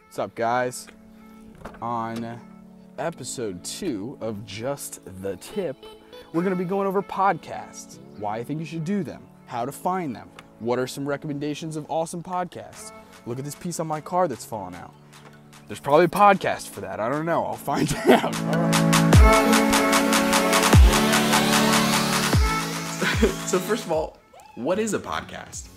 What's up, guys? On episode 2 of Just the Tip, we're going to be going over podcasts, why I think you should do them, how to find them, what are some recommendations of awesome podcasts. Look at this piece on my car that's fallen out. There's probably a podcast for that. I don't know. I'll find out. So first of all, what is a podcast?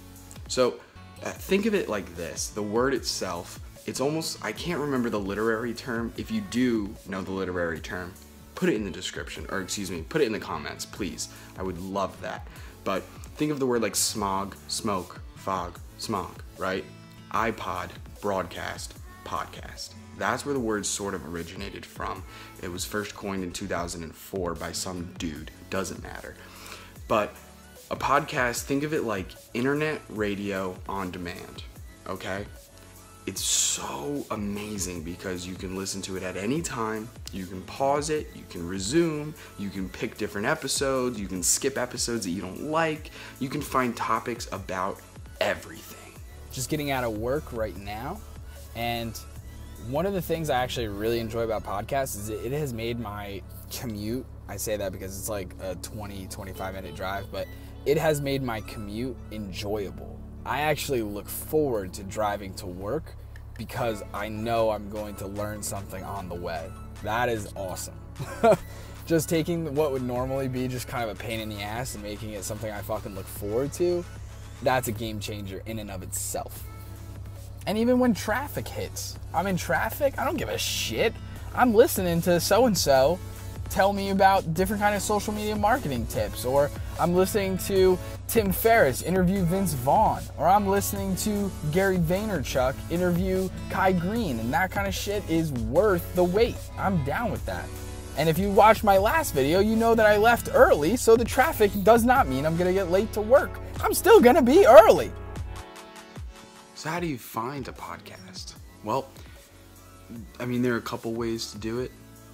So think of it like this. The word itself, it's almost, I can't remember the literary term. If you do know the literary term, put it in the description, or excuse me, put it in the comments, please. I would love that. But think of the word like smog, smoke, fog, smog, right? iPod, broadcast, podcast. That's where the word sort of originated from. It was first coined in 2004 by some dude, doesn't matter. But a podcast, think of it like internet radio on demand, okay? It's so amazing because you can listen to it at any time, you can pause it, you can resume, you can pick different episodes, you can skip episodes that you don't like, you can find topics about everything. Just getting out of work right now, and one of the things I actually really enjoy about podcasts is it has made my commute, I say that because it's like a 20-25 minute drive, but it has made my commute enjoyable. I actually look forward to driving to work because I know I'm going to learn something on the way. That is awesome. Just taking what would normally be just kind of a pain in the ass and making it something I fucking look forward to, that's a game changer in and of itself. And even when traffic hits, I'm in traffic, I don't give a shit. I'm listening to so-and-so tell me about different kind of social media marketing tips, or I'm listening to Tim Ferriss interview Vince Vaughn, or I'm listening to Gary Vaynerchuk interview Kai Green, and that kind of shit is worth the wait. I'm down with that. And if you watched my last video, you know that I left early, so the traffic does not mean I'm gonna get late to work. I'm still gonna be early. So how do you find a podcast? Well, I mean, there are a couple ways to do it.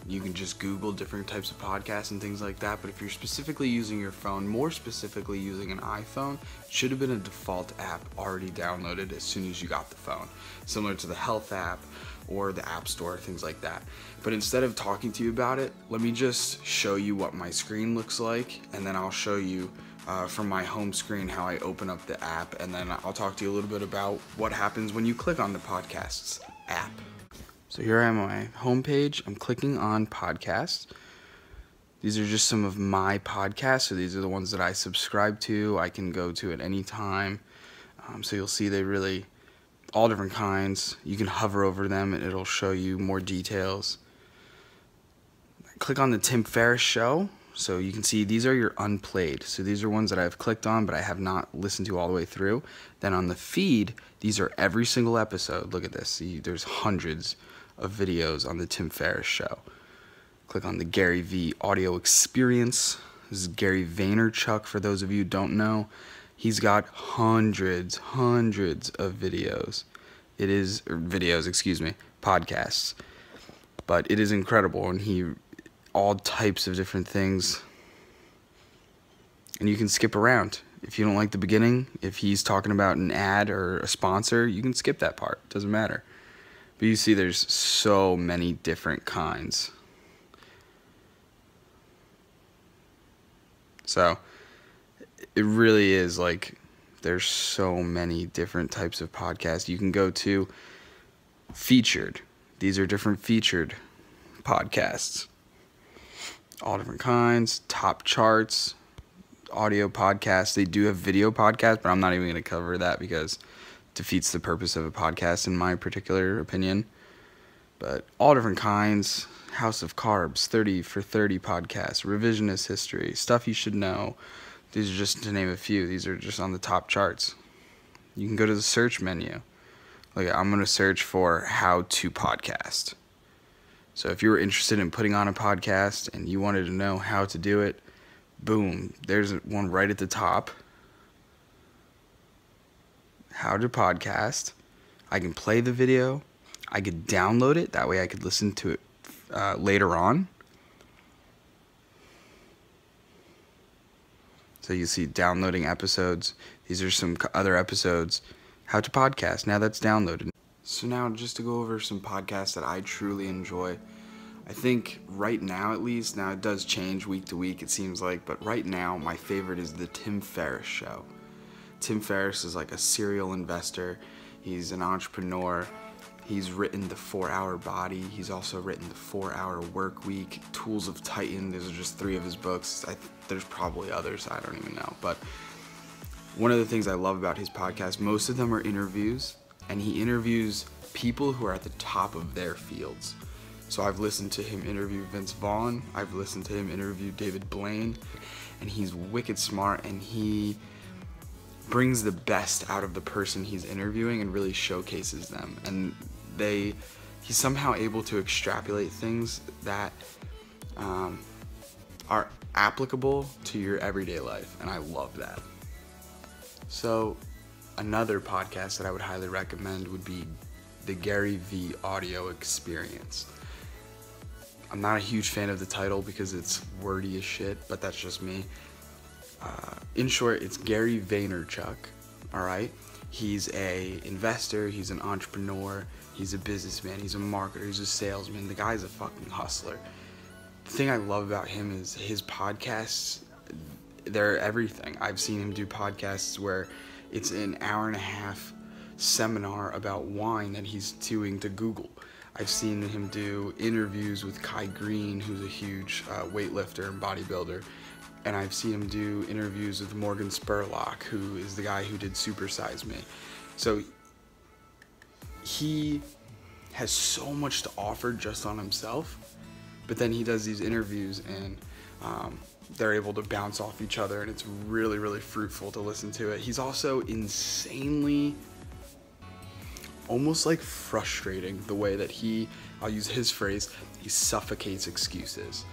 You can just Google different types of podcasts and things like that, but if you're specifically using your phone, more specifically using an iPhone, it should have been a default app already downloaded as soon as you got the phone, similar to the health app or the App Store, things like that. But instead of talking to you about it, let me just show you what my screen looks like, and then I'll show you from my home screen how I open up the app, and then I'll talk to you a little bit about what happens when you click on the podcasts app. So here I am on my homepage. I'm clicking on podcasts. These are just some of my podcasts. So these are the ones that I subscribe to. I can go to at any time. So you'll see they really, all different kinds. You can hover over them and it'll show you more details. Click on the Tim Ferriss Show. So you can see these are your unplayed. So these are ones that I've clicked on but I have not listened to all the way through. Then on the feed, these are every single episode. Look at this. See, there's hundreds of videos on the Tim Ferriss Show. Click on the Gary V audio experience. This is Gary Vaynerchuk, for those of you who don't know. He's got hundreds of videos. Podcasts. But it is incredible, and all types of different things. And you can skip around. If you don't like the beginning, if he's talking about an ad or a sponsor, you can skip that part. Doesn't matter. But you see there's so many different kinds. So it really is like there's so many different types of podcasts. You can go to featured. These are different featured podcasts. All different kinds. Top charts. Audio podcasts. They do have video podcasts, but I'm not even going to cover that because defeats the purpose of a podcast in my particular opinion. But all different kinds. House of Carbs, 30 for 30 podcasts, revisionist history, stuff you should know. These are just to name a few. These are just on the top charts. You can go to the search menu. Like, I'm going to search for how to podcast. So if you were interested in putting on a podcast and you wanted to know how to do it, boom, there's one right at the top. How to podcast. I can play the video. I could download it. That way I could listen to it later on. So you see downloading episodes. These are some other episodes. How to podcast. Now that's downloaded. So now just to go over some podcasts that I truly enjoy. I think right now at least, now it does change week to week it seems like, but right now my favorite is the Tim Ferriss show. Tim Ferriss is like a serial investor. He's an entrepreneur. He's written The 4-Hour Body. He's also written The 4-Hour Work Week, Tools of Titan. Those are just 3 of his books. There's probably others, I don't even know. But one of the things I love about his podcast, most of them are interviews, and he interviews people who are at the top of their fields. So I've listened to him interview Vince Vaughn. I've listened to him interview David Blaine, and he's wicked smart, and he brings the best out of the person he's interviewing and really showcases them. And he's somehow able to extrapolate things that are applicable to your everyday life, and I love that. So another podcast that I would highly recommend would be the Gary V Audio Experience. I'm not a huge fan of the title because it's wordy as shit, but that's just me. In short, it's Gary Vaynerchuk, alright? He's a investor, he's an entrepreneur, he's a businessman, he's a marketer, he's a salesman. The guy's a fucking hustler. The thing I love about him is his podcasts, they're everything. I've seen him do podcasts where it's an hour-and-a-half seminar about wine that he's doing to Google. I've seen him do interviews with Kai Green, who's a huge weightlifter and bodybuilder. And I've seen him do interviews with Morgan Spurlock, who is the guy who did Super Size Me. So he has so much to offer just on himself, but then he does these interviews and they're able to bounce off each other, and it's really, really fruitful to listen to it. He's also insanely, almost like frustrating the way that I'll use his phrase, he suffocates excuses.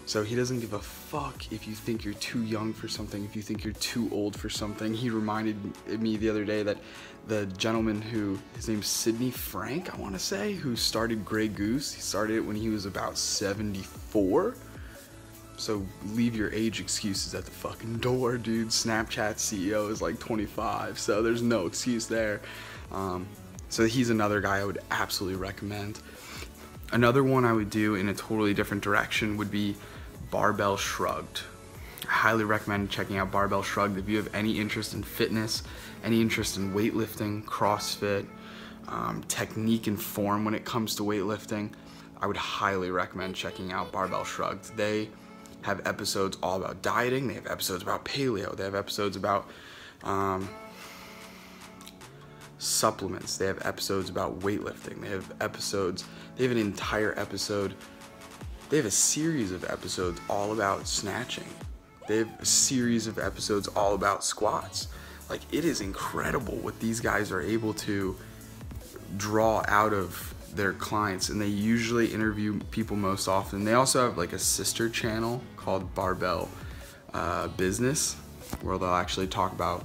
So he doesn't give a fuck if you think you're too young for something, if you think you're too old for something. He reminded me the other day that the gentleman his name's Sidney Frank, I want to say, who started Grey Goose, he started it when he was about 74. So leave your age excuses at the fucking door, dude. Snapchat's CEO is like 25, so there's no excuse there. So he's another guy I would absolutely recommend. Another one I would do in a totally different direction would be Barbell Shrugged. I highly recommend checking out Barbell Shrugged if you have any interest in fitness, any interest in weightlifting, CrossFit, technique and form when it comes to weightlifting. I would highly recommend checking out Barbell Shrugged. They have episodes all about dieting, they have episodes about paleo, they have episodes about supplements, they have episodes about weightlifting, they have an entire episode, they have a series of episodes all about snatching, they have a series of episodes all about squats. Like, it is incredible what these guys are able to draw out of their clients, and they usually interview people most often. They also have like a sister channel called Barbell Business, where they'll actually talk about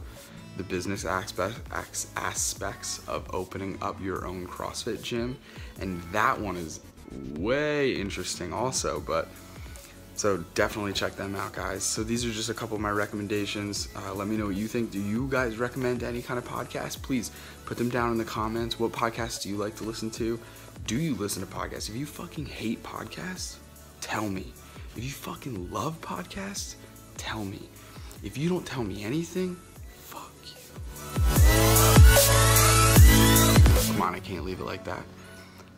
the business aspects of opening up your own CrossFit gym, and that one is way interesting also. But so definitely check them out, guys. So these are just a couple of my recommendations. Let me know what you think. Do you guys recommend any kind of podcast? Please put them down in the comments. What podcasts do you like to listen to? Do you listen to podcasts? If you fucking hate podcasts, tell me. If you fucking love podcasts, tell me. If you don't tell me anything, fuck you. Come on, I can't leave it like that.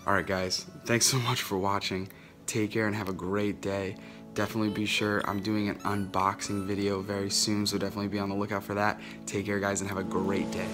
Alright guys, thanks so much for watching. Take care and have a great day. Definitely be sure, I'm doing an unboxing video very soon, so definitely be on the lookout for that. Take care guys and have a great day.